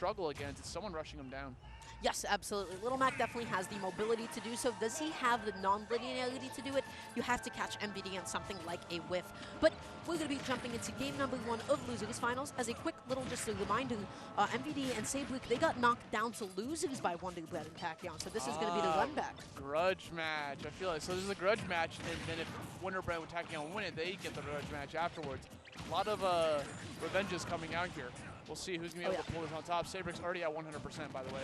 struggle against. It's someone rushing him down. Yes, absolutely. Little Mac definitely has the mobility to do so. Does he have the non-linearity to do it? You have to catch MVD on something like a whiff. But we're going to be jumping into game number 1 of Losers Finals. As a quick little just a reminder, MVD and SEIBRINK, they got knocked down to losers by WONDERBREAD and TACHYON. So this is going to be the run back. Grudge match. I feel like, so this is a grudge match, and then if WONDERBREAD and TACHYON win it, they get the grudge match afterwards. A lot of revenges coming out here. We'll see who's going to be able to pull this on top. SEIBRINK's already at 100%, by the way.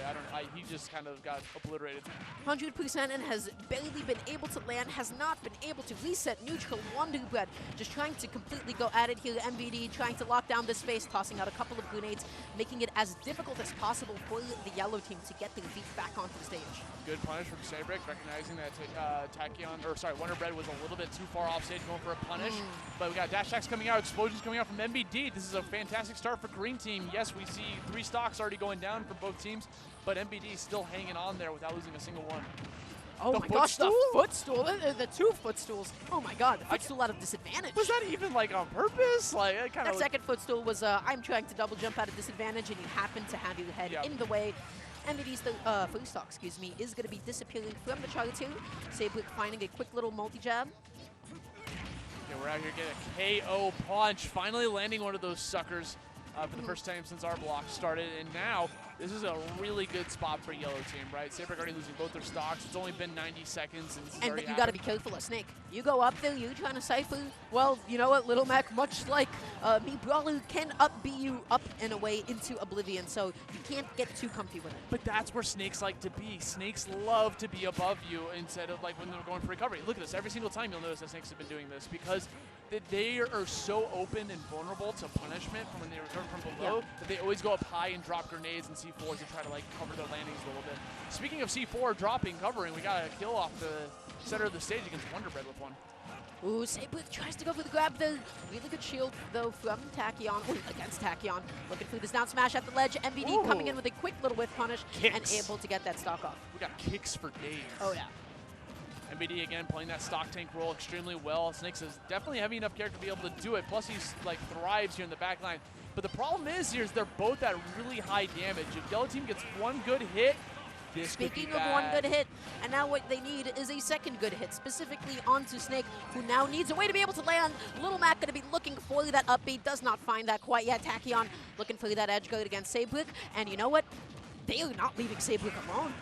He just kind of got obliterated. 100% and has barely been able to land, has not been able to reset neutral. WONDERBREAD just trying to completely go at it here. MVD trying to lock down this space, tossing out a couple of grenades, making it as difficult as possible for the yellow team to get their feet back onto the stage. Good punish from SEIBRINK, recognizing that WONDERBREAD was a little bit too far off stage, going for a punish. But we got dash attacks coming out, explosions coming out from MVD. This is a fantastic start for green team. Yes, we see 3 stocks already going down for both teams, but MVD still hanging on there without losing a single one. Oh my gosh, the footstool, the 2 footstools. Oh my god, the footstool out of disadvantage. Was that even like on purpose? Like it kind of. That second footstool was I'm trying to double jump out of disadvantage, and you happen to have your head in the way. MVD's first stock, excuse me, is going to be disappearing from the Charlie 2. SEIBRINK finding a quick little multi-jab. Yeah, we're out here getting a KO punch, finally landing one of those suckers. For the first time since our block started, and now this is a really good spot for yellow team, right? SEIBRINK already losing both their stocks. It's only been 90 seconds, and you got to be careful of Snake. You go up there, you trying to cypher. Well, you know what, Little Mac, much like me, Brawler can be you up and away into oblivion, so you can't get too comfy with it. But that's where snakes like to be. Snakes love to be above you instead of like when they're going for recovery. Look at this. Every single time you'll notice that snakes have been doing this because they are so open and vulnerable to punishment from when they return from below that they always go up high and drop grenades and C4s to try to like cover their landings a little bit. Speaking of C4 dropping, covering, we got a kill off the center of the stage against WONDERBREAD with one. Ooh, SEIBRINK tries to go for the grab there. Really good shield, though, from TACHYON, against TACHYON. Looking for this down smash at the ledge. MVD coming in with a quick little whiff punish and able to get that stock off. We got kicks for days. Oh, yeah. MVD again playing that stock tank role extremely well. Snakes is definitely heavy enough character to be able to do it. Plus he's like thrives here in the back line. But the problem is here is they're both at really high damage. If yellow team gets one good hit, this Speaking could be of bad. one good hit, and now what they need is a second good hit, specifically onto Snake, who now needs a way to be able to land. Little Mac going to be looking for that upbeat, does not find that quite yet. TACHYON looking for that edge guard against SEIBRINK, and you know what? They are not leaving SEIBRINK alone.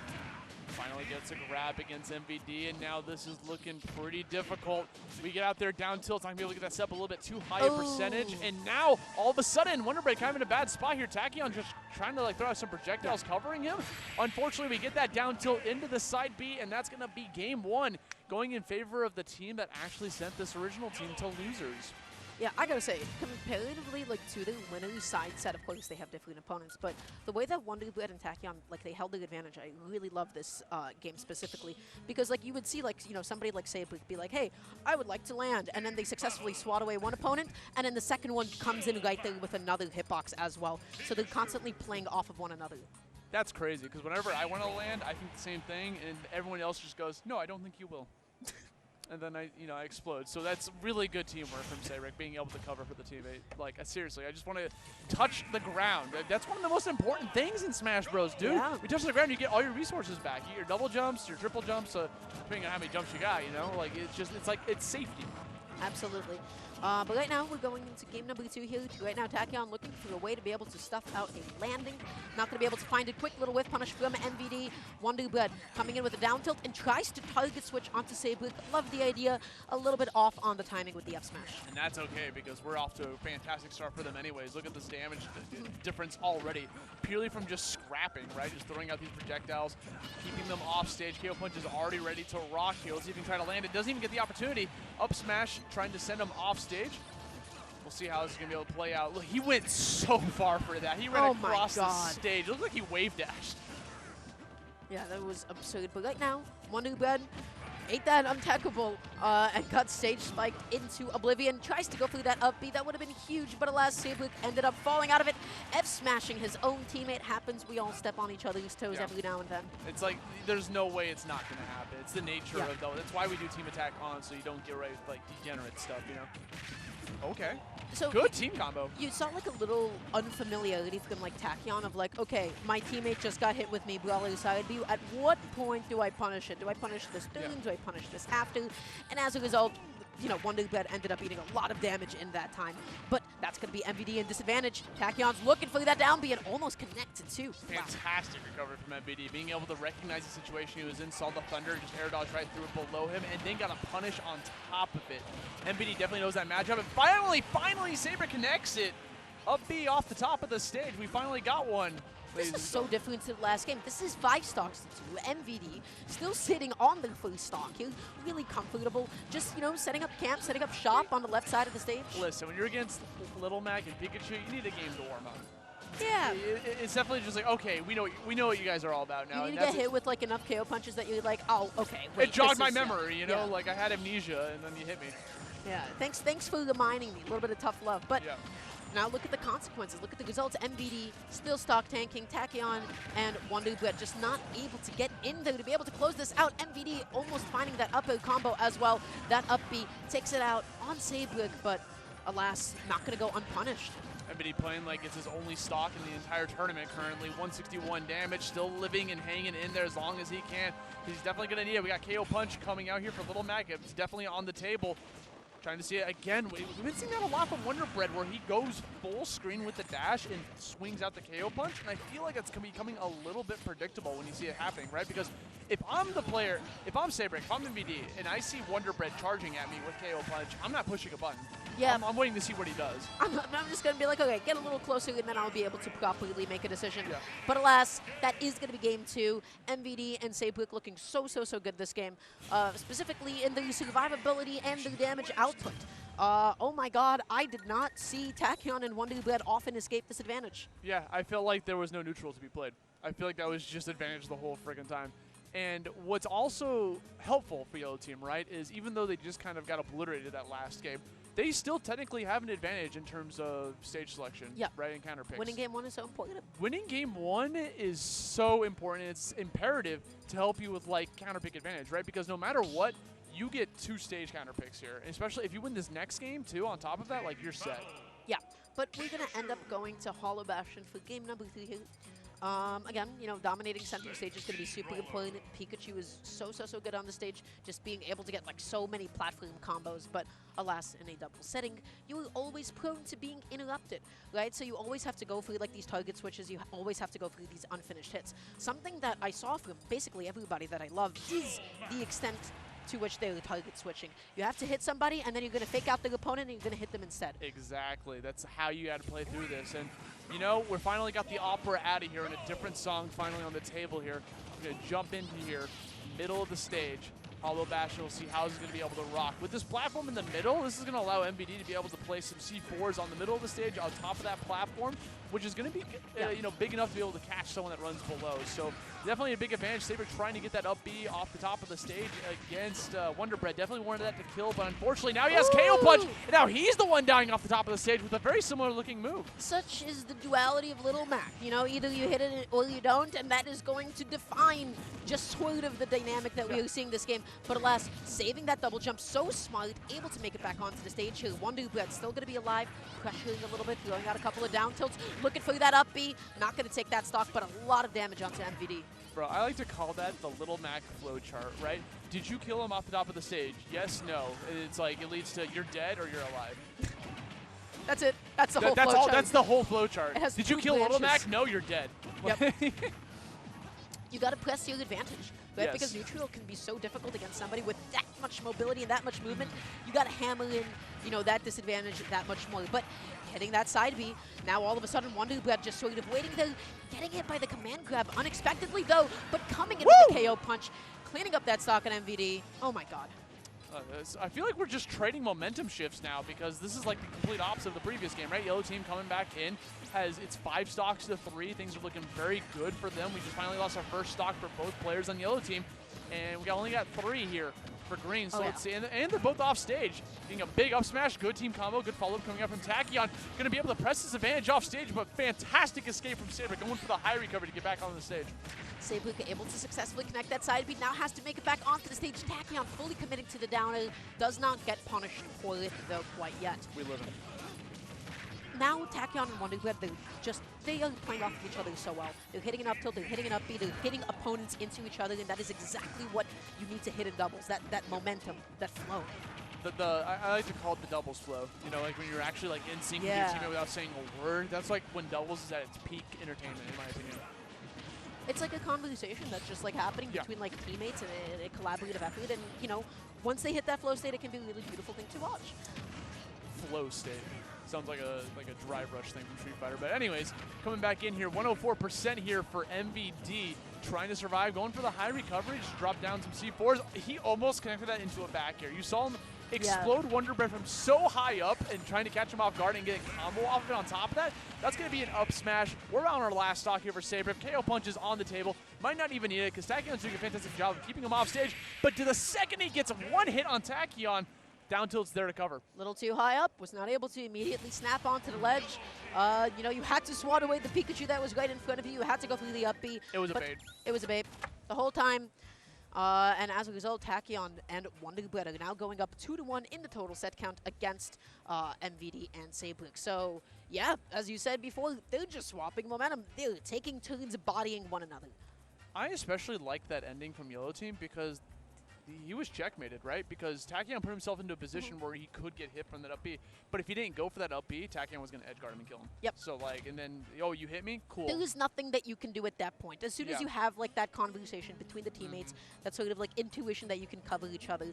Finally gets a grab against MVD, and now this is looking pretty difficult. We get out there down tilt, not going to be able to get that step a little bit too high a percentage, and now all of a sudden WONDERBREAD kind of in a bad spot here. TACHYON just trying to like throw out some projectiles covering him. Unfortunately, we get that down tilt into the side B, and that's going to be game 1, going in favor of the team that actually sent this original team to losers. Yeah, I gotta say, comparatively, like, to the winner's side set, of course, they have different opponents, but the way that WONDERBREAD and TACHYON, like, they held the advantage, I really love this game specifically, because, like, you would see, like, you know, somebody like SEIBRINK be like, hey, I would like to land, and then they successfully swat away one opponent, and then the second one comes in right there with another hitbox as well, so they're constantly playing off of one another. That's crazy, because whenever I want to land, I think the same thing, and everyone else just goes, no, I don't think you will. And then I explode. So that's really good teamwork from SEIBRINK, being able to cover for the teammate. Like, seriously, I just want to touch the ground. That's one of the most important things in Smash Bros, dude. Yeah. We touch the ground, you get all your resources back. You get your double jumps, your triple jumps, depending on how many jumps you got, you know? Like, it's safety. Absolutely. But right now, we're going into game number 2 here. Right now, TACHYON looking for a way to be able to stuff out a landing. Not going to be able to find a quick little whiff punish from MVD. WONDERBREAD coming in with a down tilt and tries to target switch onto SEIBRINK. Love the idea. A little bit off on the timing with the F smash. And that's okay, because we're off to a fantastic start for them anyways. Look at this damage difference already. Purely from just scrapping, right? Just throwing out these projectiles, keeping them off stage. KO Punch is already ready to rock here. Let's see if he can try to land it. Doesn't even get the opportunity. Up smash, trying to send him off stage. We'll see how this is going to be able to play out. Look, he went so far for that. He ran across the stage. It looked like he wave dashed. Yeah, that was absurd. But right now, WONDERBREAD ate that untechable and got stage spiked into oblivion. Tries to go through that up B. That would have been huge, but alas, SEIBRINK ended up falling out of it. F-smashing his own teammate happens. We all step on each other's toes every now and then. It's like, there's no way it's not going to happen. It's the nature of though. That's why we do team attack on, so you don't get away with like degenerate stuff, you know? Okay. So Good team combo. you saw like a little unfamiliarity from like Tachyon of like, okay, my teammate just got hit with me, brawler side B. At what point do I punish it? Do I punish this during? Yeah. Do I punish this after? And as a result, you know, WONDERBREAD ended up eating a lot of damage in that time. But that's going to be MVD in disadvantage. Tachyon's looking for that down B and almost connected too. Fantastic recovery from MVD. Being able to recognize the situation he was in, saw the Thunder, just air dodge right through it below him, and then got a punish on top of it. MVD definitely knows that matchup. And finally, SEIBRINK connects it. Up B off the top of the stage. We finally got one. This is so different to the last game. This is 5 stocks to 2. MVD still sitting on the first stock. He's really comfortable. Just, you know, setting up camp, setting up shop on the left side of the stage. Listen, when you're against Little Mac and Pikachu, you need a game to warm up. Yeah. It's definitely just like, okay, we know what you guys are all about now. You need to get hit with like enough KO punches that you're like, oh, okay. Wait, it jogged my memory, you know, like I had amnesia and then you hit me. Yeah. Thanks for reminding me. A little bit of tough love, but. Yeah. Now look at the consequences. Look at the results. MVD still stock tanking. Tachyon and WONDERBREAD just not able to get in there to be able to close this out. MVD almost finding that up air combo as well. That up B takes it out on SEIBRINK, but alas, not going to go unpunished. MVD playing like it's his only stock in the entire tournament currently. 161 damage, still living and hanging in there as long as he can. He's definitely going to need it. We got KO Punch coming out here for Little Mac. It's definitely on the table. Trying to see it again. We've been seeing that a lot from WONDERBREAD where he goes full screen with the dash and swings out the KO punch, and I feel like it's becoming a little bit predictable when you see it happening, right? Because if I'm the player, if I'm SEIBRINK, if I'm MVD, and I see WONDERBREAD charging at me with KO punch, I'm not pushing a button. Yeah. I'm waiting to see what he does. I'm just going to be like, okay, get a little closer, and then I'll be able to properly make a decision. Yeah. But alas, that is going to be game 2. MVD and SEIBRINK looking so good this game, specifically in the survivability and the damage output. Oh my god, I did not see Tachyon and WONDERBREAD often escape this advantage. Yeah, I felt like there was no neutral to be played. I feel like that was just advantage the whole friggin' time. And what's also helpful for Yellow Team, right, is even though they just kind of got obliterated that last game, they still technically have an advantage in terms of stage selection, right, and counter picks. Winning game 1 is so important. Winning game 1 is so important. It's imperative to help you with, like, counter pick advantage, right? Because no matter what, you get 2 stage counter picks here. And especially if you win this next game, too, on top of that, like, you're set. Yeah, but we're going to end up going to Hollow Bastion for game number 3 here. Again, you know, dominating center stage is going to be super important. Pikachu is so good on the stage, just being able to get like so many platform combos. But alas, in a double setting, you are always prone to being interrupted, right? So you always have to go for like these target switches. You always have to go for these unfinished hits. Something that I saw from basically everybody that I love is the extent to which they're target switching. You have to hit somebody, and then you're going to fake out the opponent, and you're going to hit them instead. Exactly. That's how you got to play through this. And, you know, we're finally got the opera out of here and a different song finally on the table here. We're going to jump into here, middle of the stage. Hollow Bastion will see how he's going to be able to rock. With this platform in the middle, this is going to allow MVD to be able to play some C4s on the middle of the stage on top of that platform, which is going to be you know, big enough to be able to catch someone that runs below. So definitely a big advantage. SEIBRINK trying to get that up B off the top of the stage against WONDERBREAD. Definitely wanted that to kill, but unfortunately now he has KO Punch, and now he's the one dying off the top of the stage with a very similar looking move. Such is the duality of Little Mac. You know, either you hit it or you don't, and that is going to define just sort of the dynamic that we are seeing this game. But alas, saving that double jump so smart, able to make it back onto the stage here. WONDERBREAD still going to be alive, pressuring a little bit, throwing out a couple of down tilts, looking for that up B. Not going to take that stock, but a lot of damage onto MVD. Bro, I like to call that the Little Mac flow chart, right? Did you kill him off the top of the stage? Yes, no. It's like it leads to you're dead or you're alive. That's it. That's the whole flow chart. That's the whole flow chart. Did you kill branches. Little Mac? No, you're dead. Yep. You got to press your advantage, right? Yes. Because neutral can be so difficult against somebody with that much mobility and that much movement. You got to hammer in, you know, that disadvantage that much more. But hitting that side B, now all of a sudden WONDERBREAD just sort of waiting there, getting hit by the command grab unexpectedly though, but coming in with the KO punch, cleaning up that stock on MVD. Oh my god. I feel like we're just trading momentum shifts now because this is like the complete opposite of the previous game, right? Yellow Team coming back in has it's 5 stocks to 3. Things are looking very good for them. We just finally lost our first stock for both players on Yellow Team. and we only got 3 here for green. So Oh, yeah. let's see, and they're both off stage. Getting a big up smash, good team combo, good follow-up coming up from TACHYON. Going to be able to press this advantage off stage, but fantastic escape from SEIBRINK, going for the high recovery to get back on the stage. SEIBRINK able to successfully connect that side beat, now has to make it back onto the stage. TACHYON fully committing to the downer, does not get punished for it though quite yet. We live in. Now TACHYON and WONDERBREAD, they are playing off of each other so well. They're hitting an up tilt, they're hitting an up B, they're hitting opponents into each other, and that is exactly what you need to hit in doubles, that momentum, that flow. I like to call it the doubles flow. You know, like when you're actually like in sync with your teammate without saying a word. That's like when doubles is at its peak entertainment, in my opinion. It's like a conversation that's just like happening between like teammates and a collaborative effort, and you know, once they hit that flow state, it can be a really beautiful thing to watch. Flow state. Sounds like a drive rush thing from Street Fighter. But anyways, coming back in here, 104% here for MVD. Trying to survive, going for the high recovery, just drop down some C4s. He almost connected that into a back air. You saw him explode WONDERBREAD from so high up and trying to catch him off guard and getting a combo off of it on top of that. That's going to be an up smash. We're on our last stock here for SEIBRINK. KO punches on the table. Might not even need it because TACHYON's doing a fantastic job of keeping him off stage. But to the second he gets one hit on TACHYON, down tilt's there to cover. Little too high up, was not able to immediately snap onto the ledge. You know, you had to swat away the Pikachu that was right in front of you. You had to go through the up B. It was a bait. It was a bait the whole time. And as a result, TACHYON and WONDERBREAD are now going up 2-1 in the total set count against MVD and SEIBRINK. So, yeah, as you said before, they're just swapping momentum. They're taking turns bodying one another. I especially like that ending from Yellow Team because he was checkmated, right? Because TACHYON put himself into a position where he could get hit from that up B. But if he didn't go for that up B, TACHYON was going to edge guard him and kill him. Yep. So, like, and then, oh, you hit me? Cool. There is nothing that you can do at that point. As soon as you have, like, that conversation between the teammates, that sort of, like, intuition that you can cover each other.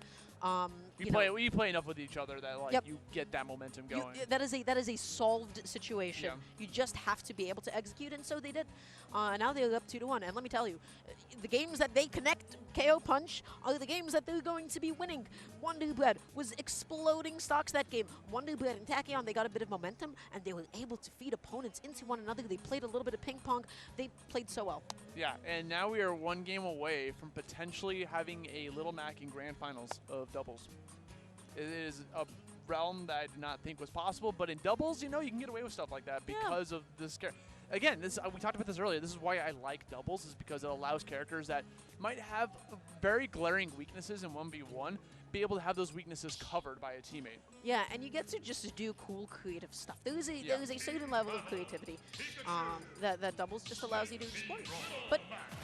You play enough with each other that, like, you get that momentum going. That is a solved situation. Yeah. You just have to be able to execute, and so they did. Now they're up 2-1, and let me tell you, the games that they connect KO punch are the games that they're going to be winning. WONDERBREAD was exploding stocks that game. WONDERBREAD and TACHYON, they got a bit of momentum, and they were able to feed opponents into one another. They played a little bit of ping pong. They played so well. Yeah, and now we are one game away from potentially having a Little Mac in grand finals of doubles. It is a realm that I did not think was possible, but in doubles, you know, you can get away with stuff like that because of this character. Again, we talked about this earlier. This is why I like doubles, is because it allows characters that might have very glaring weaknesses in 1v1 be able to have those weaknesses covered by a teammate. Yeah, and you get to just do cool, creative stuff. There is a certain level of creativity that doubles just allows you to explore. But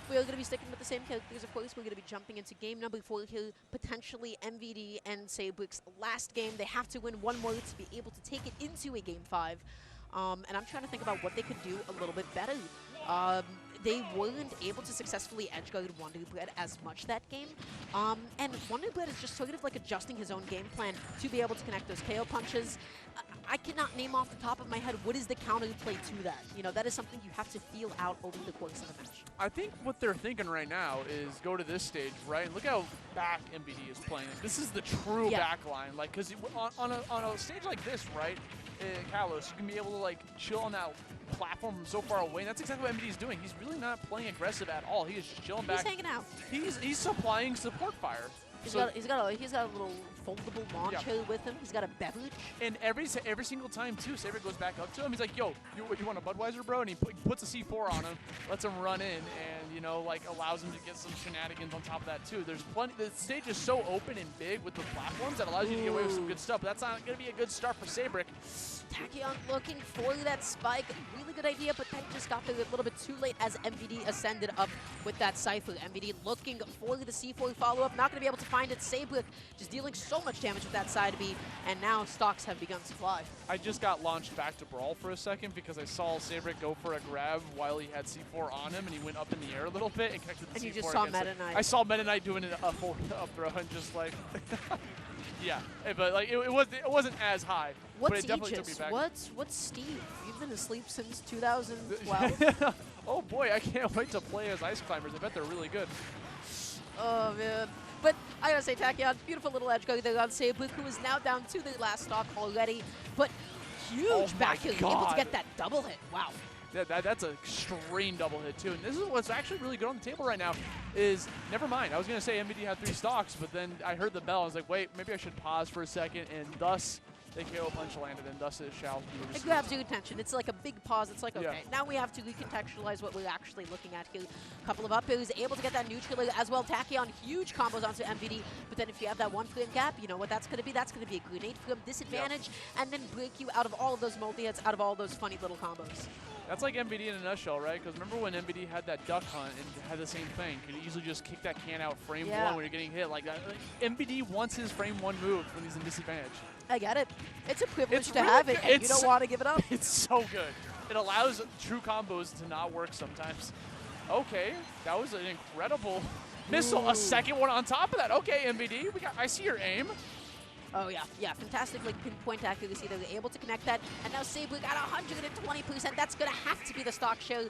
we are going to be sticking with the same characters, of course. We're going to be jumping into game number 4 here, potentially MVD and SEIBRINK's last game. They have to win one more to be able to take it into a game 5. And I'm trying to think about what they could do a little bit better. They weren't able to successfully edgeguard WONDERBREAD as much that game. And WONDERBREAD is just sort of like adjusting his own game plan to be able to connect those KO punches. I cannot name off the top of my head what is the counterplay to that. You know, that is something you have to feel out over the course of a match. I think what they're thinking right now is go to this stage, right? And look how back MVD is playing. This is the true back line. Like, because on a stage like this, right, Kalos, you can be able to, like, chill on that platform from so far away. And that's exactly what MVD is doing. He's really not playing aggressive at all. He is just chilling back. He's hanging out. He's supplying support fire. He's got a little foldable launcher with him. He's got a beverage. And every single time, too, SEIBRINK goes back up to him. He's like, yo, you want a Budweiser, bro? And he puts a C4 on him, lets him run in, and, you know, like, allows him to get some shenanigans on top of that, too. There's plenty. The stage is so open and big with the platforms that allows you to get away with some good stuff. But that's not going to be a good start for SEIBRINK. TACHYON looking for that spike. Really good idea, but that just got there a little bit too late as MVD ascended up with that Cypher. MVD looking for the C4 follow-up. Not going to be able to find it. SEIBRINK just dealing so much damage with that side B, and now stocks have begun to fly. I just got launched back to Brawl for a second because I saw SEIBRINK go for a grab while he had C4 on him, and he went up in the air a little bit and connected the C4. And you just saw Meta Knight. I saw Meta Knight doing a full up throw and just like... Yeah, but like it wasn't as high. What's but it definitely took me Aegis? back. What's Steve? You've been asleep since 2012. Oh boy, I can't wait to play as Ice Climbers. I bet they're really good. Oh man. But I gotta say, TACHYON, beautiful little edge guard there on SEIBRINK, who is now down to the last stock already. But huge back hill, able to get that double hit. Wow. Yeah, that's an extreme double hit, too. And this is what's actually really good on the table right now is, never mind, I was going to say MVD had 3 stocks, but then I heard the bell. I was like, wait, maybe I should pause for a second, and thus the KO punch landed, and thus it shall be. It grabs your attention. It's like a big pause. It's like, okay, Yeah. now we have to recontextualize what we're actually looking at here. A couple of up airs, able to get that neutral as well. Tachyon, huge combos onto MVD, but then if you have that 1 frame gap, you know what that's going to be? That's going to be a grenade from disadvantage, and then break you out of all of those multi-hits, out of all those funny little combos. That's like MVD in a nutshell, right? Because remember when MVD had that duck hunt and had the same thing? Could easily just kick that can out frame 1 when you're getting hit like that. Like, MVD wants his frame 1 move when he's in disadvantage. I get it. It's a privilege It's to really have it, good. and you don't want to give it up. It's so good. It allows true combos to not work sometimes. Okay, that was an incredible missile. A second one on top of that. Okay, MVD, I see your aim. Oh, yeah, fantastic like pinpoint accuracy. They were able to connect that, and now SEIBRINK at 120%. That's going to have to be the stock show.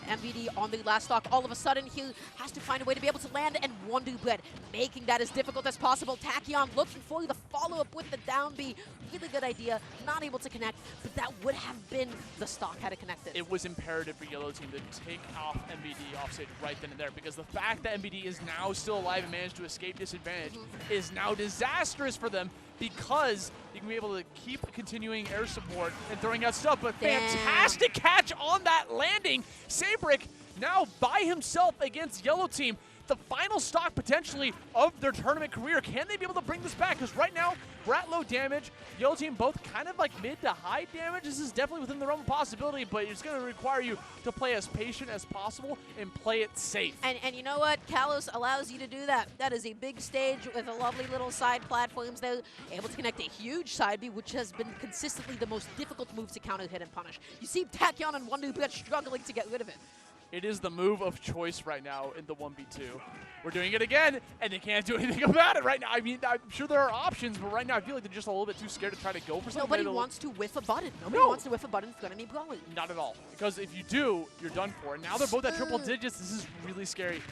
MVD on the last stock, all of a sudden he has to find a way to be able to land, and WONDERBREAD making that as difficult as possible. Tachyon looking for the follow-up with the down B. Really good idea, not able to connect, but that would have been the stock had it connected. It was imperative for Yellow Team to take off MVD off stage right then and there, because the fact that MVD is now still alive and managed to escape disadvantage is now disastrous for them, because you can be able to keep continuing air support and throwing out stuff, but fantastic catch on that landing. SEIBRINK now by himself against Yellow Team. The final stock potentially of their tournament career. Can they be able to bring this back? Because right now, we're at low damage. Yellow Team both kind of like mid to high damage. This is definitely within the realm of possibility, but it's going to require you to play as patient as possible and play it safe. And you know what? Kalos allows you to do that. That is a big stage with a lovely little side platforms there. Able to connect a huge side B, which has been consistently the most difficult move to counter hit and punish. You see Tachyon and WONDERBREAD struggling to get rid of it. It is the move of choice right now in the 1v2. We're doing it again, and they can't do anything about it right now. I mean, I'm sure there are options, but right now I feel like they're just a little bit too scared to try to go for something. Nobody wants to whiff a button. Nobody wants to whiff a button in front of me brawling. Not at all. Because if you do, you're done for. And now they're both at triple digits. This is really scary.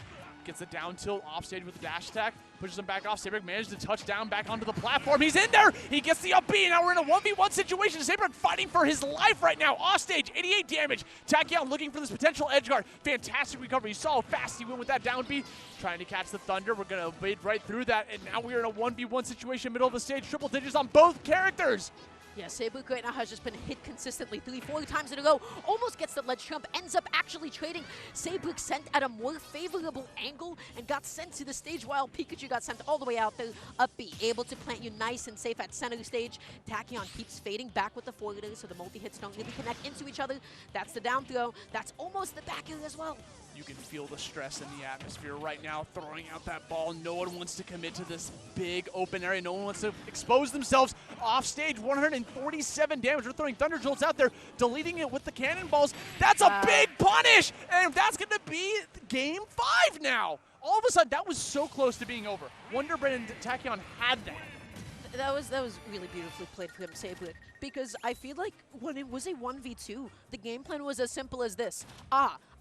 Gets the down tilt off stage with the dash attack. Pushes him back off. SEIBRINK managed to touch down back onto the platform. He's in there. He gets the up B. And now we're in a 1v1 situation. SEIBRINK fighting for his life right now. Off stage, 88 damage. Tachyon looking for this potential edge guard. Fantastic recovery. You saw how fast he went with that down B. Trying to catch the Thunder. We're going to evade right through that. And now we're in a 1v1 situation, middle of the stage. Triple digits on both characters. Yeah, SEIBRINK right now has just been hit consistently 3-4 times in a row. Almost gets the ledge jump, ends up actually trading. SEIBRINK sent at a more favorable angle and got sent to the stage while Pikachu got sent all the way out there. Up B, able to plant you nice and safe at center stage. Tachyon keeps fading back with the forwarder, so the multi-hits don't really connect into each other. That's the down throw. That's almost the back air as well. You can feel the stress in the atmosphere right now, throwing out that ball. No one wants to commit to this big open area. No one wants to expose themselves off stage. 147 damage. We're throwing Thunder Jolts out there, deleting it with the cannonballs. That's a big punish, and that's going to be game 5 now. All of a sudden, that was so close to being over. WONDERBREAD and Tachyon had that. That was really beautifully played from SEIBRINK, because I feel like when it was a 1v2, the game plan was as simple as this.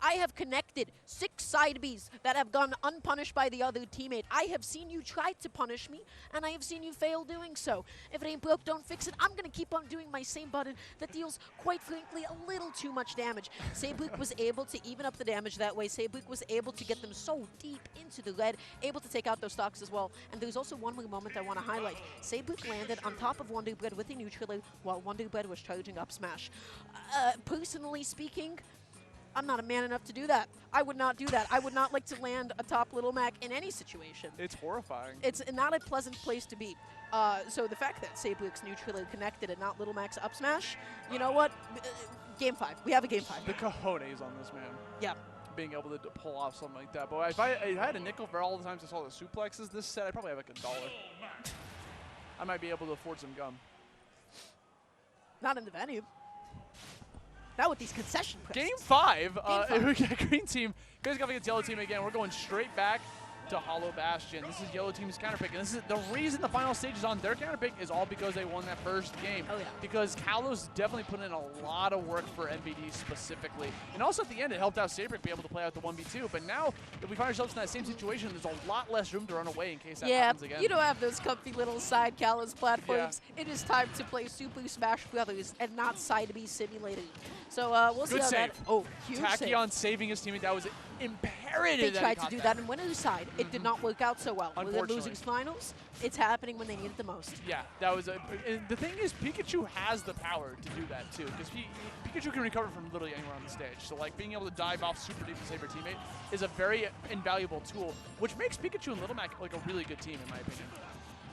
I have connected 6 side Bs that have gone unpunished by the other teammate. I have seen you try to punish me, and I have seen you fail doing so. If it ain't broke, don't fix it. I'm going to keep on doing my same button that deals, quite frankly, a little too much damage. SEIBRINK was able to even up the damage that way. SEIBRINK was able to get them so deep into the red, able to take out those stocks as well. And there's also one more moment I want to highlight. SEIBRINK landed on top of WONDERBREAD with a neutral while WONDERBREAD was charging up smash. Personally speaking, I'm not a man enough to do that. I would not do that. I would not like to land atop Little Mac in any situation. It's horrifying. It's not a pleasant place to be. So the fact that SEIBRINK's neutrally connected and not Little Mac's up smash, you know what? Game 5. We have a game 5. The cojones on this man. Yeah. Being able to pull off something like that. But if I had a nickel for all the times I saw the suplexes this set, I'd probably have like $1. I might be able to afford some gum. Not in the venue. Not with these concession prices. Game 5, we got Green Team. Guys got against Yellow Team again. We're going straight back. to Hollow Bastion. This is Yellow Team's counter pick, and this is the reason the final stage is on their counter pick is all because they won that first game. Oh, yeah. Because Kalos definitely put in a lot of work for MVD specifically. And also at the end, it helped out SEIBRINK be able to play out the 1v2. But now that we find ourselves in that same situation, there's a lot less room to run away in case that happens again. You don't have those comfy little side Kalos platforms. Yeah. It is time to play Super Smash Brothers and not side B simulated. So we'll see how that. Oh, huge Tachyon saving his teammate. That was imperative. They tried to do that in Winner's side. It did not work out so well. With them losing finals, it's happening when they need it the most. Yeah, that was the thing is Pikachu has the power to do that too, because Pikachu can recover from literally anywhere on the stage. So like being able to dive off super deep to save your teammate is a very invaluable tool, which makes Pikachu and Little Mac like a really good team in my opinion.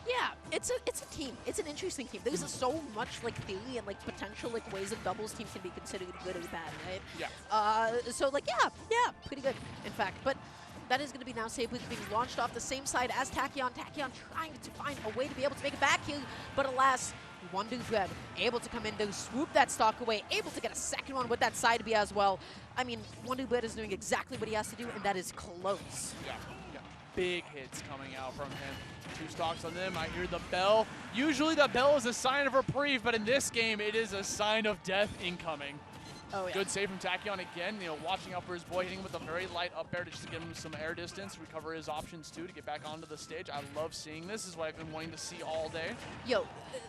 Yeah, it's a team. It's an interesting team. There's so much like theory and like potential like ways a doubles team can be considered good or bad, right? Yeah. So like yeah, pretty good in fact. But that is going to be now SEIBRINK being launched off the same side as Tachyon. Tachyon trying to find a way to be able to make it back here, but alas, WONDERBREAD able to come in to swoop that stock away, able to get a second one with that side B as well. I mean, WONDERBREAD is doing exactly what he has to do, and that is close. Yeah. Big hits coming out from him. 2 stocks on them. I hear the bell. Usually the bell is a sign of reprieve, but in this game, it is a sign of death incoming. Oh, yeah. Good save from Tachyon again, watching out for his boy, hitting him with a very light up air to just give him some air distance, recover his options too to get back onto the stage. I love seeing this. This is what I've been wanting to see all day. Yo,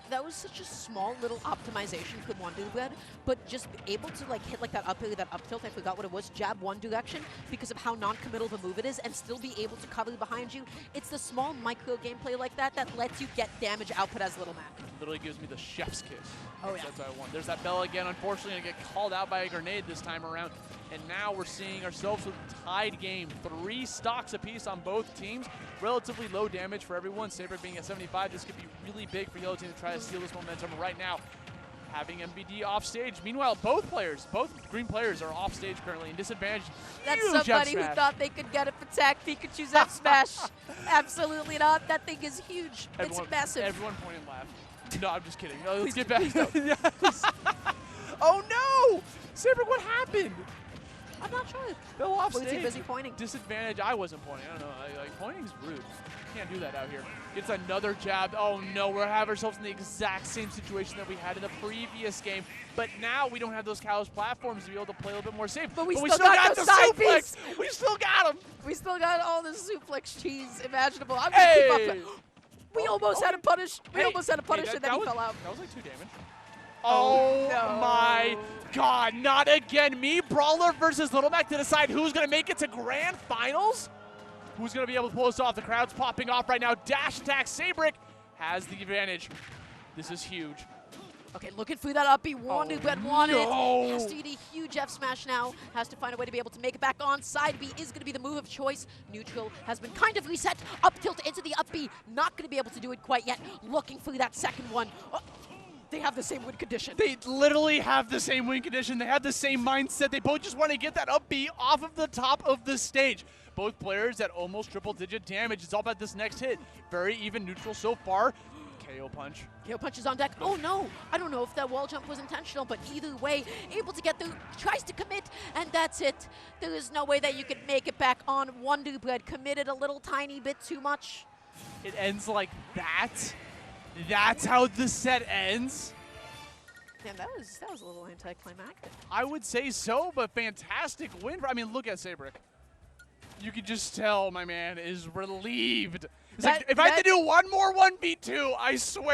that was such a small little optimization for WONDERBREAD, but just able to like hit like that up air, that up tilt, I forgot what it was, jab one direction because of how non-committal the move it is and still be able to cover behind you. It's the small micro gameplay like that that lets you get damage output as Little Mac. Literally gives me the chef's kiss. Oh, yeah. That's what I want. There's that bell again. Unfortunately, going to get called out by a grenade this time around. And now we're seeing ourselves with a tied game. 3 stocks apiece on both teams. Relatively low damage for everyone. SEIBRINK being at 75. This could be really big for Yellow Team to try to steal this momentum right now. Having MVD off stage. Meanwhile, both green players are off stage currently in disadvantage. That's somebody who thought they could get it for Tech Pikachu's F Smash. Absolutely not. That thing is huge. It's massive. Everyone point and laugh. No, I'm just kidding. No, let's get back. Oh no! SEIBRINK, what happened? I'm not sure. Fell off stage. Was he busy pointing? Disadvantage. I wasn't pointing. I don't know. Like pointing's rude. Can't do that out here. Gets another jab. Oh no, we're having ourselves in the exact same situation that we had in the previous game. But now we don't have those Kalos platforms to be able to play a little bit more safe. But we still got the suplex. We still got him. We still got all the suplex cheese imaginable. I'm gonna keep up. We almost had a punish. We almost had a punish, and then he fell out. That was like 2 damage. Oh no. My God, not again. Me, Brawler versus Little Mac to decide who's going to make it to grand finals. Who's going to be able to pull this off? The crowd's popping off right now. Dash attack. SEIBRINK has the advantage. This is huge. Okay, looking through that up. He wanted it. Has to eat a huge F smash now. Has to find a way to be able to make it back on. Side B is going to be the move of choice. Neutral has been kind of reset. Up tilt into the up B. Not going to be able to do it quite yet. Looking for that second one. Oh, they have the same win condition. They literally have the same win condition. They have the same mindset. They both just want to get that up B off of the top of the stage. Both players at almost triple-digit damage. It's all about this next hit. Very even neutral so far. KO punch. KO punch is on deck. Oh no! I don't know if that wall jump was intentional, but either way, able to get through, tries to commit, and that's it. There is no way that you could make it back on. WONDERBREAD committed a little tiny bit too much. It ends like that? That's how the set ends? Damn, that was a little anticlimactic. I would say so, but fantastic win. I mean, look at SEIBRINK. You could just tell my man is relieved. It's like, if I had to do one more 1v2, I swear.